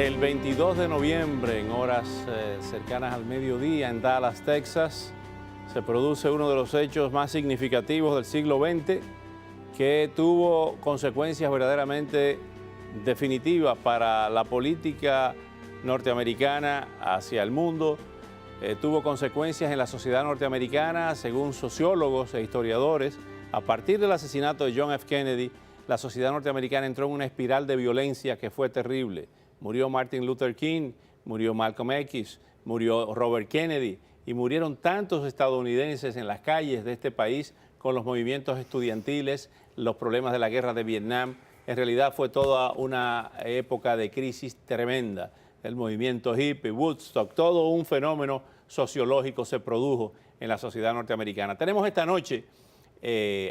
El 22 de noviembre, en horas cercanas al mediodía, en Dallas, Texas, se produce uno de los hechos más significativos del siglo XX que tuvo consecuencias verdaderamente definitivas para la política norteamericana hacia el mundo. Tuvo consecuencias en la sociedad norteamericana, según sociólogos e historiadores. A partir del asesinato de John F. Kennedy, la sociedad norteamericana entró en una espiral de violencia que fue terrible. Murió Martin Luther King, murió Malcolm X, murió Robert Kennedy y murieron tantos estadounidenses en las calles de este país con los movimientos estudiantiles, los problemas de la guerra de Vietnam. En realidad fue toda una época de crisis tremenda. El movimiento hippie, Woodstock, todo un fenómeno sociológico se produjo en la sociedad norteamericana. Tenemos esta noche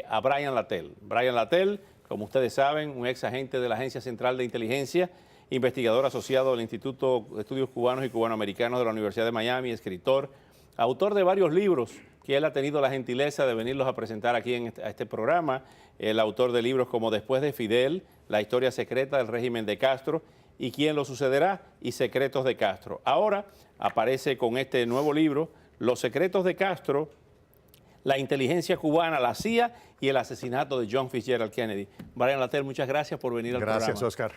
a Brian Latell. Brian Latell, como ustedes saben, un ex agente de la Agencia Central de Inteligencia, investigador asociado del Instituto de Estudios Cubanos y Cubanoamericanos de la Universidad de Miami, escritor, autor de varios libros que él ha tenido la gentileza de venirlos a presentar aquí en este programa, el autor de libros como Después de Fidel, La historia secreta del régimen de Castro y Quién lo sucederá y Secretos de Castro. Ahora aparece con este nuevo libro, Los secretos de Castro, la inteligencia cubana, la CIA y el asesinato de John Fitzgerald Kennedy. Brian Latell, muchas gracias por venir al programa. Gracias, Oscar.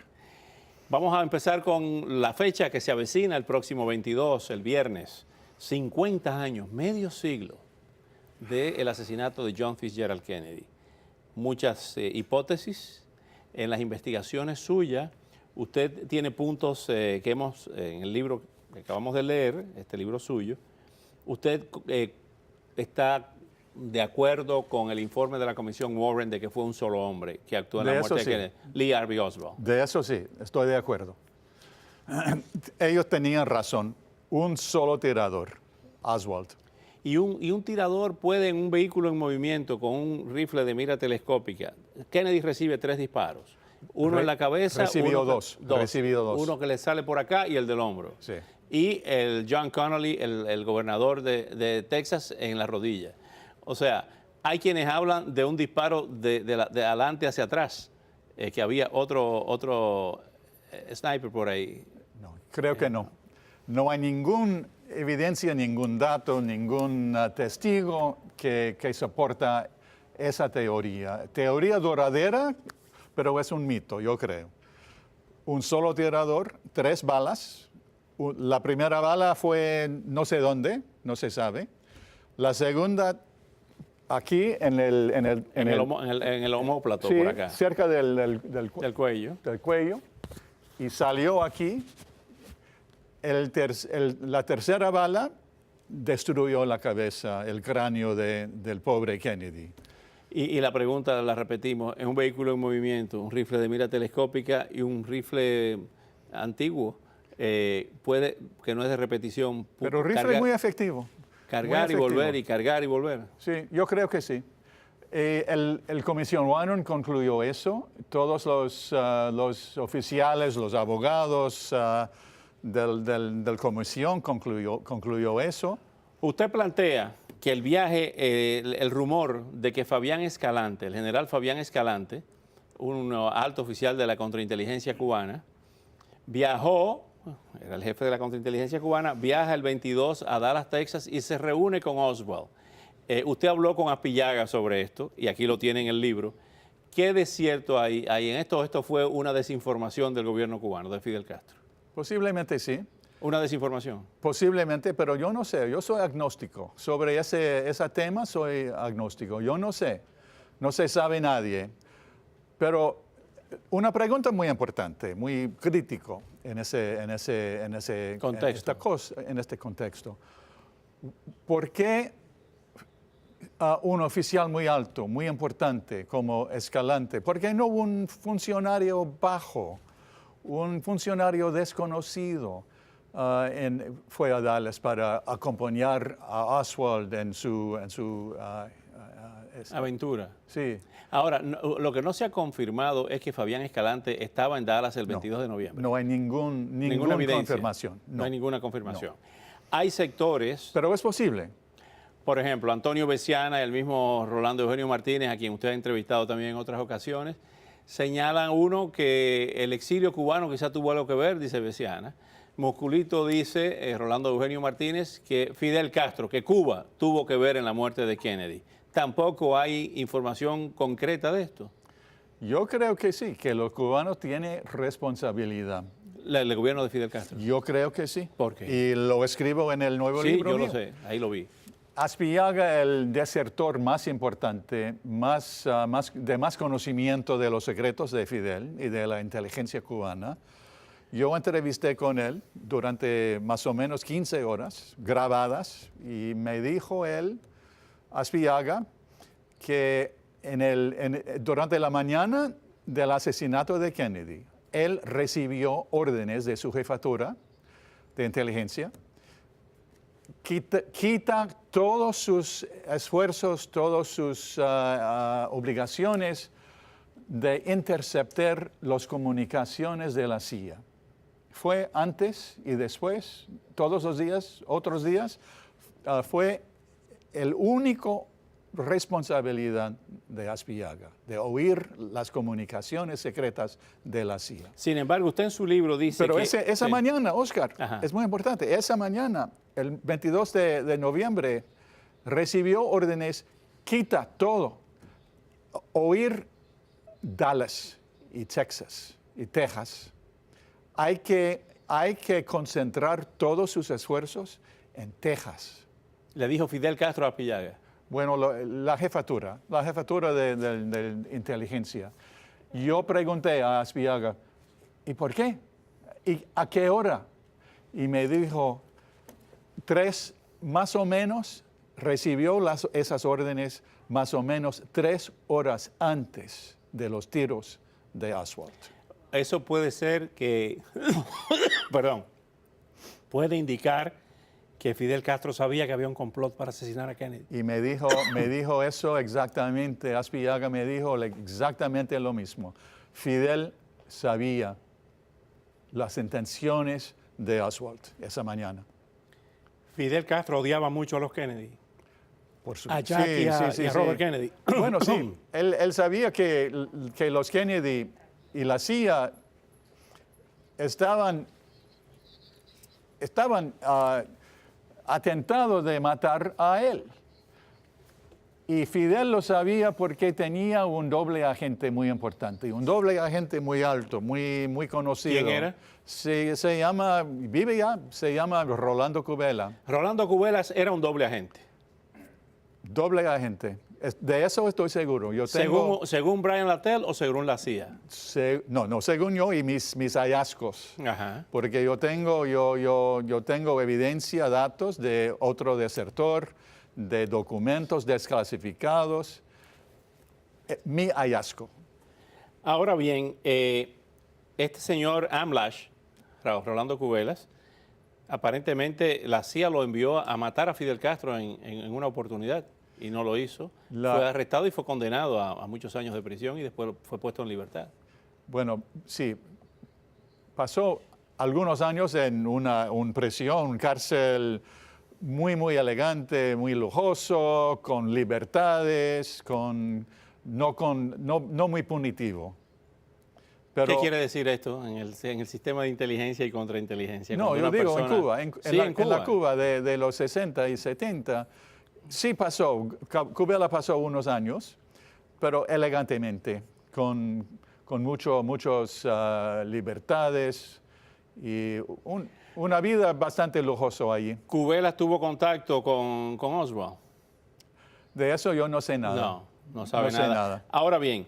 Vamos a empezar con la fecha que se avecina el próximo 22, el viernes. 50 años, medio siglo del asesinato de John Fitzgerald Kennedy. Muchas hipótesis en las investigaciones suyas. Usted tiene puntos que hemos, en el libro que acabamos de leer, este libro suyo, usted está de acuerdo con el informe de la Comisión Warren de que fue un solo hombre que actuó en la muerte de Kennedy, Lee Harvey Oswald. De eso sí, estoy de acuerdo. Ellos tenían razón, un solo tirador, Oswald. Y un tirador puede en un vehículo en movimiento con un rifle de mira telescópica. Kennedy recibe 3 disparos. Uno en la cabeza, recibió dos. Uno que le sale por acá y el del hombro. Sí. Y el John Connally, el gobernador de Texas, en la rodilla. O sea, hay quienes hablan de un disparo de adelante hacia atrás, que había otro sniper por ahí. No, creo que no. No hay ninguna evidencia, ningún dato, ningún testigo que soporta esa teoría. Teoría duradera, pero es un mito, yo creo. Un solo tirador, 3 balas. La primera bala fue no sé dónde, no se sabe. La segunda, aquí en el omóplato, sí, por acá. Cerca del cuello. Del cuello. Y salió aquí. La tercera bala destruyó la cabeza, el cráneo del pobre Kennedy. Y la pregunta la repetimos, es un vehículo en movimiento, un rifle de mira telescópica y un rifle antiguo, puede que no es de repetición. Pero el rifle es muy efectivo. Cargar y volver y cargar y volver. Sí, yo creo que sí. El Comisión Warren concluyó eso. Todos los oficiales, los abogados del Comisión concluyó eso. Usted plantea que el viaje, el rumor de que Fabián Escalante, el general Fabián Escalante, un alto oficial de la contrainteligencia cubana, viajó, era el jefe de la contrainteligencia cubana, viaja el 22 a Dallas, Texas y se reúne con Oswald. Usted habló con Aspillaga sobre esto y aquí lo tiene en el libro. ¿Qué de cierto hay en esto? ¿Esto fue una desinformación del gobierno cubano, de Fidel Castro? Posiblemente sí. ¿Una desinformación? Posiblemente, pero yo no sé. Yo soy agnóstico. Sobre ese tema soy agnóstico. Yo no sé. No se sabe nadie. Pero una pregunta muy importante, muy crítico en este contexto. ¿Por qué un oficial muy alto, muy importante como Escalante, por qué no un funcionario bajo, un funcionario desconocido fue a Dallas para acompañar a Oswald en su aventura? Sí. Ahora, lo que no se ha confirmado es que Fabián Escalante estaba en Dallas el 22 de noviembre. No hay ninguna confirmación. No hay ninguna confirmación. No. Hay sectores... Pero es posible. Por ejemplo, Antonio Besiana, el mismo Rolando Eugenio Martínez, a quien usted ha entrevistado también en otras ocasiones, señalan uno que el exilio cubano quizá tuvo algo que ver, dice Veciana. Musculito dice, Rolando Eugenio Martínez, que Fidel Castro, que Cuba tuvo que ver en la muerte de Kennedy. Tampoco hay información concreta de esto. Yo creo que sí, que los cubanos tienen responsabilidad. El gobierno de Fidel Castro. Yo creo que sí. ¿Por qué? Y lo escribo en el nuevo libro. Sí, yo mío. lo sé, ahí lo vi. Aspillaga, el desertor más importante, de más conocimiento de los secretos de Fidel y de la inteligencia cubana, yo entrevisté con él durante más o menos 15 horas grabadas y me dijo él, Aspillaga, que durante la mañana del asesinato de Kennedy, él recibió órdenes de su jefatura de inteligencia, quita todos sus esfuerzos, todas sus obligaciones de interceptar las comunicaciones de la CIA. Fue antes y después, todos los días, otros días, fue el único responsabilidad de Aspillaga, de oír las comunicaciones secretas de la CIA. Sin embargo, usted en su libro dice Pero que... esa sí. mañana, Oscar, Ajá. es muy importante, esa mañana, el 22 de noviembre, recibió órdenes, quita todo, oír Dallas y Texas y Texas. Hay que concentrar todos sus esfuerzos en Texas. Le dijo Fidel Castro a Aspillaga. Bueno, la jefatura de inteligencia. Yo pregunté a Aspillaga, ¿y por qué? ¿Y a qué hora? Y me dijo, más o menos, recibió esas órdenes más o menos 3 horas antes de los tiros de Oswald. Eso puede ser que, perdón, puede indicar que Fidel Castro sabía que había un complot para asesinar a Kennedy. Y me dijo eso exactamente, Aspillaga me dijo exactamente lo mismo. Fidel sabía las intenciones de Oswald esa mañana. Fidel Castro odiaba mucho a los Kennedy. A Sí, Jack y a Robert Kennedy. Bueno, sí, él sabía que los Kennedy y la CIA estaban atentados de matar a él. Y Fidel lo sabía porque tenía un doble agente muy importante, un doble agente muy alto, muy conocido. ¿Quién era? Se llama Rolando Cubela. Rolando Cubelas era un doble agente. Doble agente. De eso estoy seguro. Yo tengo, ¿Según Brian Latell o según la CIA? no, según yo y mis hallazgos. Ajá. Porque yo tengo evidencia, datos de otro desertor, de documentos desclasificados. Mi hallazgo. Ahora bien, este señor Amlash, Rolando Cubelas, aparentemente la CIA lo envió a matar a Fidel Castro en una oportunidad y no lo hizo. Fue arrestado y fue condenado a muchos años de prisión y después fue puesto en libertad. Bueno, sí, pasó algunos años en una prisión, un cárcel muy elegante, muy lujoso, con libertades, no muy punitivo. Pero, ¿qué quiere decir esto en el sistema de inteligencia y contrainteligencia? No, yo digo en Cuba, en la Cuba de los 60 y 70, sí pasó, Cubela pasó unos años, pero elegantemente, con muchas libertades y una vida bastante lujosa allí. ¿Cubelas tuvo contacto con Oswald? De eso yo no sé nada. No sabe nada. Ahora bien,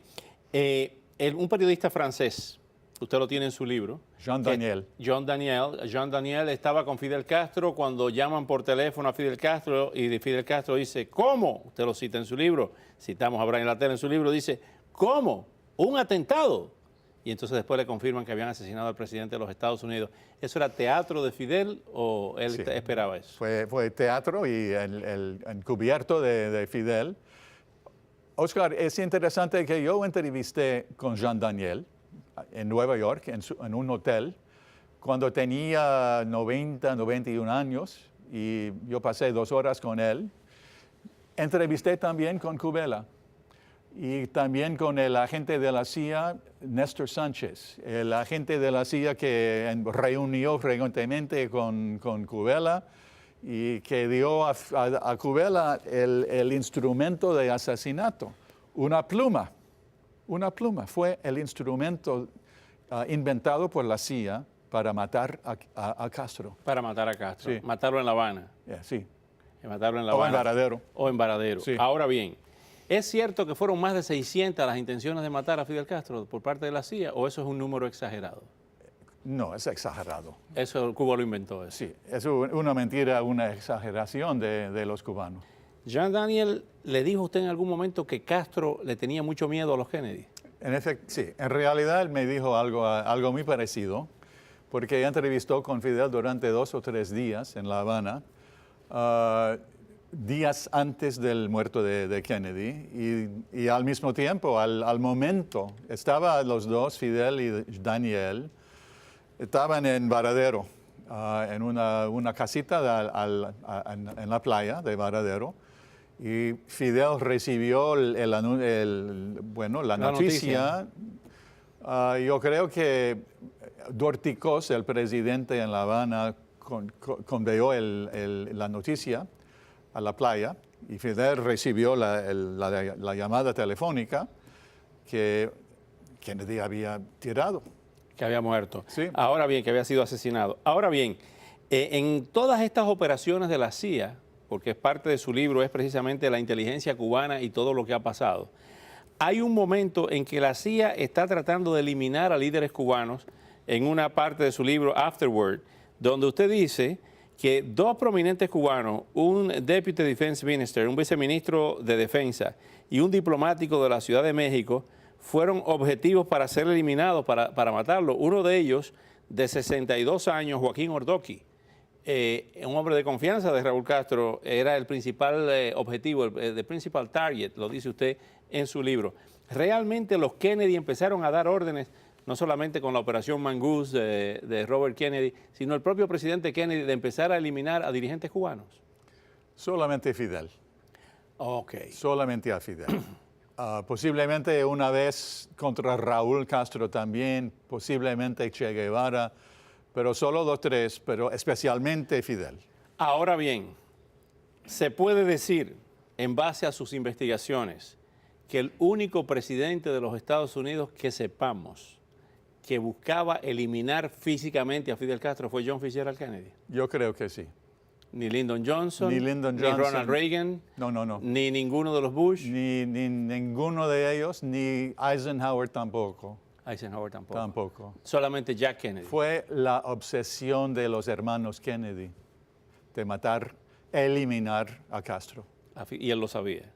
un periodista francés, usted lo tiene en su libro. Jean Daniel. Jean Daniel estaba con Fidel Castro cuando llaman por teléfono a Fidel Castro y Fidel Castro dice, ¿cómo? Usted lo cita en su libro, citamos a Brian Latell en su libro, dice, ¿cómo? ¿Un atentado? Y entonces después le confirman que habían asesinado al presidente de los Estados Unidos. ¿Eso era teatro de Fidel o él esperaba eso? Fue teatro y el encubierto de Fidel. Oscar, es interesante que yo entrevisté con Jean Daniel en Nueva York, en un hotel, cuando tenía 91 años, y yo pasé 2 horas con él. Entrevisté también con Cubela. y también con el agente de la CIA, Néstor Sánchez, el agente de la CIA que reunió frecuentemente con Kubela y que dio a Kubela el instrumento de asesinato, una pluma. Una pluma fue el instrumento inventado por la CIA para matar a Castro. Para matar a Castro, Sí. matarlo en La Habana. Sí. Matarlo en La O en Habana. Varadero. O en Varadero. Sí. Ahora bien, ¿es cierto que fueron más de 600 las intenciones de matar a Fidel Castro por parte de la CIA o eso es un número exagerado? No, es exagerado. Eso Cuba lo inventó. Eso. Sí, es una mentira, una exageración de los cubanos. Jean Daniel, ¿le dijo usted en algún momento que Castro le tenía mucho miedo a los Kennedy? En efecto, sí. En realidad él me dijo algo muy parecido, porque entrevistó con Fidel durante 2 o 3 días en La Habana, días antes del muerto de Kennedy, y al mismo tiempo, al momento, estaban los dos, Fidel y Daniel, estaban en Varadero, en una casita en la playa de Varadero, y Fidel recibió la noticia. Yo creo que Dorticós, el presidente en La Habana, conveyó la noticia a la playa y Fidel recibió la llamada telefónica que Kennedy había tirado. Que había muerto. Sí. Ahora bien, que había sido asesinado. Ahora bien, en todas estas operaciones de la CIA, porque es parte de su libro, es precisamente la inteligencia cubana y todo lo que ha pasado, hay un momento en que la CIA está tratando de eliminar a líderes cubanos en una parte de su libro, Afterward, donde usted dice que 2 prominentes cubanos, un Deputy Defense Minister, un viceministro de Defensa y un diplomático de la Ciudad de México, fueron objetivos para ser eliminados, para matarlo. Uno de ellos, de 62 años, Joaquín Ordoqui, un hombre de confianza de Raúl Castro, era el principal objetivo, el principal target, lo dice usted en su libro. Realmente los Kennedy empezaron a dar órdenes, no solamente con la operación Mongoose de Robert Kennedy, sino el propio presidente Kennedy de empezar a eliminar a dirigentes cubanos. Solamente Fidel. Ok. Solamente a Fidel. Posiblemente una vez contra Raúl Castro también, posiblemente Che Guevara, pero solo 2 o 3, pero especialmente Fidel. Ahora bien, se puede decir, en base a sus investigaciones, que el único presidente de los Estados Unidos que sepamos que buscaba eliminar físicamente a Fidel Castro fue John Fitzgerald Kennedy. Yo creo que sí. Ni Lyndon Johnson, Ni Lyndon ni Johnson. Ronald Reagan, No. ni ninguno de los Bush. Ni ninguno de ellos, ni Eisenhower tampoco. Eisenhower tampoco. Tampoco. Solamente Jack Kennedy. Fue la obsesión de los hermanos Kennedy de matar, eliminar a Castro. Y él lo sabía.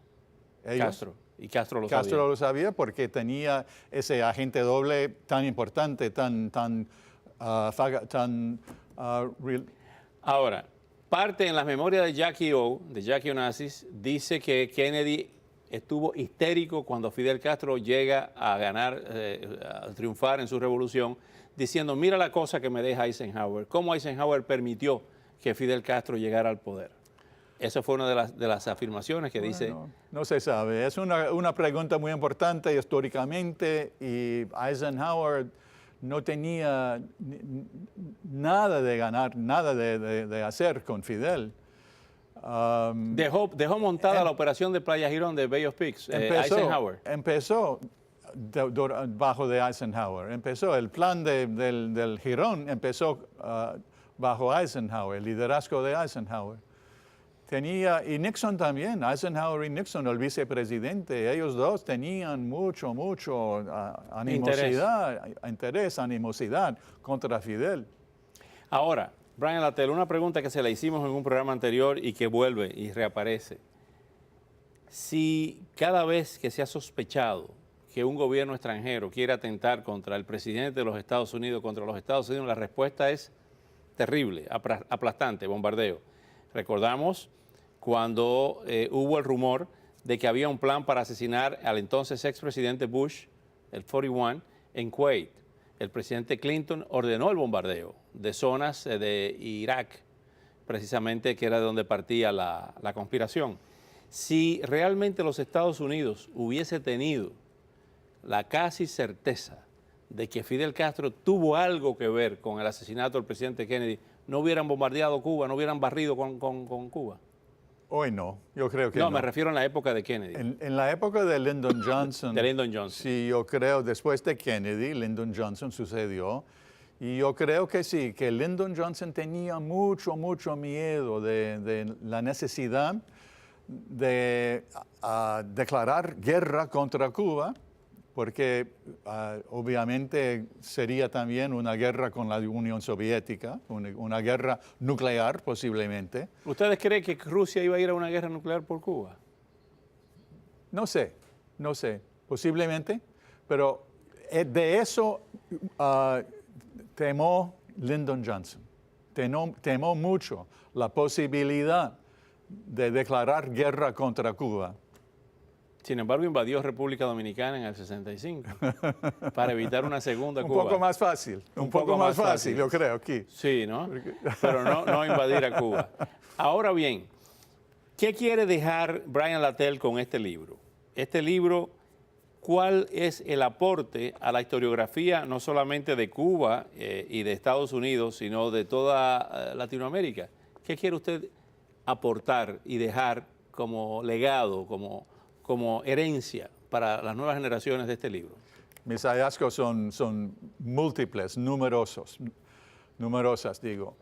Ellos, Castro. Y Castro lo Castro sabía. lo sabía porque tenía ese agente doble tan importante, Ahora, parte en las memorias de Jackie Onassis, dice que Kennedy estuvo histérico cuando Fidel Castro llega a ganar, a triunfar en su revolución, diciendo, mira la cosa que me deja Eisenhower, cómo Eisenhower permitió que Fidel Castro llegara al poder. Esa fue una de las afirmaciones que dice... No se sabe, es una pregunta muy importante históricamente y Eisenhower no tenía nada de ganar, nada de hacer con Fidel. Dejó montada la operación de Playa Girón de Bay of Pigs, Eisenhower. Empezó bajo de Eisenhower. Empezó el plan del Girón, empezó bajo Eisenhower, el liderazgo de Eisenhower. Y Nixon también, Eisenhower y Nixon, el vicepresidente, ellos dos tenían mucho animosidad contra Fidel. Ahora, Brian Latell, una pregunta que se la hicimos en un programa anterior y que vuelve y reaparece. Si cada vez que se ha sospechado que un gobierno extranjero quiere atentar contra el presidente de los Estados Unidos, contra los Estados Unidos, la respuesta es terrible, aplastante, bombardeo. Recordamos cuando hubo el rumor de que había un plan para asesinar al entonces expresidente Bush, el 41, en Kuwait. El presidente Clinton ordenó el bombardeo de zonas de Irak, precisamente que era de donde partía la conspiración. Si realmente los Estados Unidos hubiese tenido la casi certeza de que Fidel Castro tuvo algo que ver con el asesinato del presidente Kennedy, ¿no hubieran bombardeado Cuba, no hubieran barrido con Cuba? Hoy no, yo creo que No, no. me refiero en la época de Kennedy. En la época de Lyndon Johnson. De Lyndon Johnson. Sí, yo creo, después de Kennedy, Lyndon Johnson sucedió. Y yo creo que sí, que Lyndon Johnson tenía mucho miedo de la necesidad de declarar guerra contra Cuba, porque obviamente sería también una guerra con la Unión Soviética, una guerra nuclear posiblemente. ¿Ustedes creen que Rusia iba a ir a una guerra nuclear por Cuba? No sé, posiblemente, pero de eso temó Lyndon Johnson. Temó mucho la posibilidad de declarar guerra contra Cuba. Sin embargo, invadió República Dominicana en el 65 para evitar una segunda Cuba. Un poco más fácil, un poco más fácil, yo creo, aquí. Sí, ¿no? Pero no invadir a Cuba. Ahora bien, ¿qué quiere dejar Brian Latell con este libro? Este libro, ¿cuál es el aporte a la historiografía no solamente de Cuba y de Estados Unidos, sino de toda Latinoamérica? ¿Qué quiere usted aportar y dejar como legado, como herencia para las nuevas generaciones de este libro? Mis hallazgos son múltiples, numerosas, digo.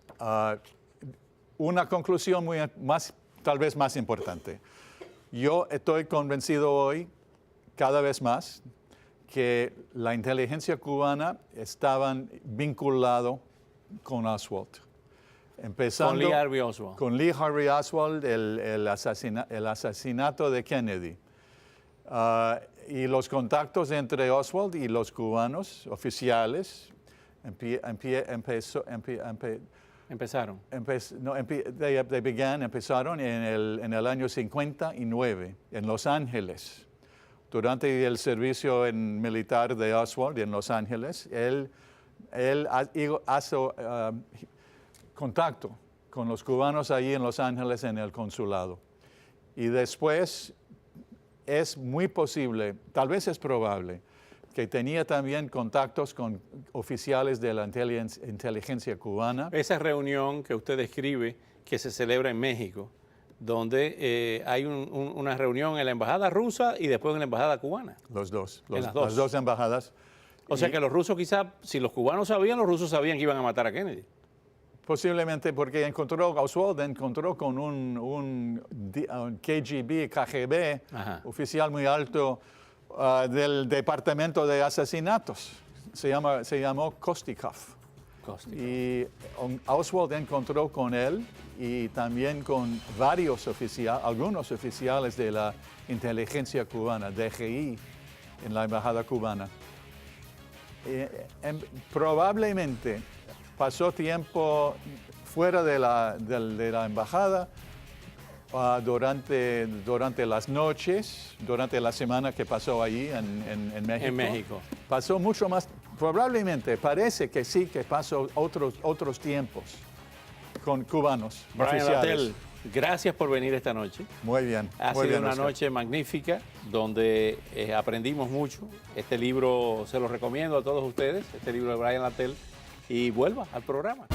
Una conclusión tal vez más importante. Yo estoy convencido hoy, cada vez más, que la inteligencia cubana estaban vinculado con Oswald. Con Lee Harvey Oswald. Con Lee Harvey Oswald, el asesinato de Kennedy. Y los contactos entre Oswald y los cubanos oficiales empezaron en el año 59 en Los Ángeles. Durante el servicio militar de Oswald en Los Ángeles, él hace contacto con los cubanos allí en Los Ángeles en el consulado. Y después es muy posible, tal vez es probable, que tenía también contactos con oficiales de la inteligencia cubana. Esa reunión que usted describe, que se celebra en México, donde hay una reunión en la embajada rusa y después en la embajada cubana. Las dos embajadas. O sea que los rusos quizás, si los cubanos sabían, los rusos sabían que iban a matar a Kennedy. Posiblemente porque Oswald encontró con un KGB, Ajá, oficial muy alto del Departamento de Asesinatos. Se llamó Kostikov. Y Oswald encontró con él y también con algunos oficiales de la inteligencia cubana, DGI, en la embajada cubana. Probablemente pasó tiempo fuera de la embajada durante las noches, durante la semana que pasó allí en México. En México. Pasó mucho más, probablemente, parece que sí, que pasó otros tiempos con cubanos Brian oficiales. Latell, gracias por venir esta noche. Muy bien. Ha muy sido bien, una Oscar. noche magnífica donde aprendimos mucho. Este libro se lo recomiendo a todos ustedes, este libro de Brian Latell, y vuelva al programa.